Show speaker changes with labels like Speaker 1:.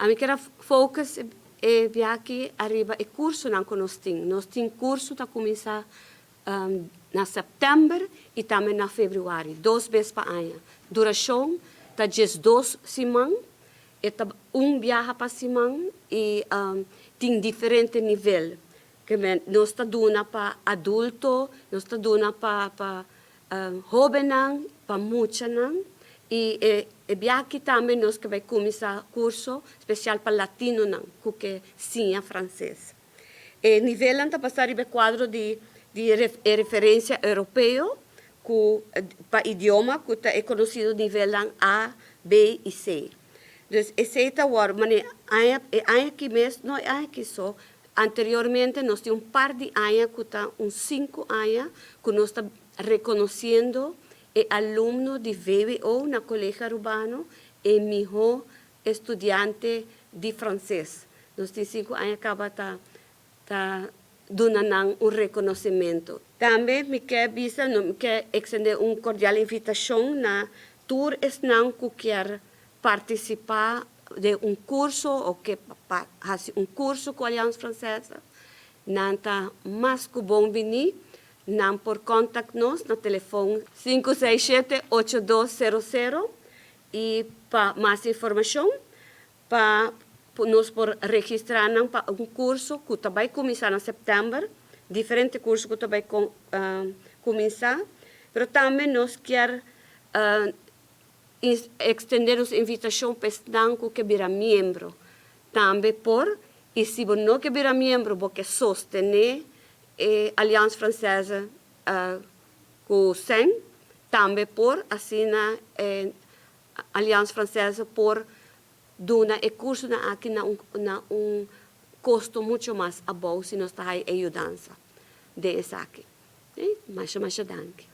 Speaker 1: A mim quero focus aqui arriba o curso não que nós temos. Nós temos curso que começa na setembro e também na fevereiro, 2 vezes para ano. Duração está 2 semanas, viaja para semana e tem diferente nível. Que nós está dando para adulto, nós está dando para jovem, para muitos. E aqui também nós que vai começar curso especial para latino, que sim é francês. E nível está passar o quadro de referência europeu, para idioma, que é conhecido nível A, B e C. Então, esse é o ano, mas aqui mesmo, não é aqui só. Anteriormente, nós tínhamos par de anos, que está 5 anos, que nós estamos reconhecendo o aluno de VWO na Colégio Urbano e melhor estudante de francês. Nós temos 5 anos que acaba dando reconhecimento. Também me quer extender cordial invitação na tour que quer participar de curso ou que fazer curso com a Aliança Francesa. Não está mais que bom vir. Não por contato-nos no telefone 567-8200 e para mais informação, para nós por registrar para curso que vai começar em setembro, diferente curso que vai começar, mas também nós queremos estender a invitação para o que virá membro. Também e se você não virá membro, porque sostener a Aliança Francesa com 100, também assim a Aliança Francesa dar o curso aqui na custo muito mais abaixo se nós estamos ajudando desse aqui. Mas danke.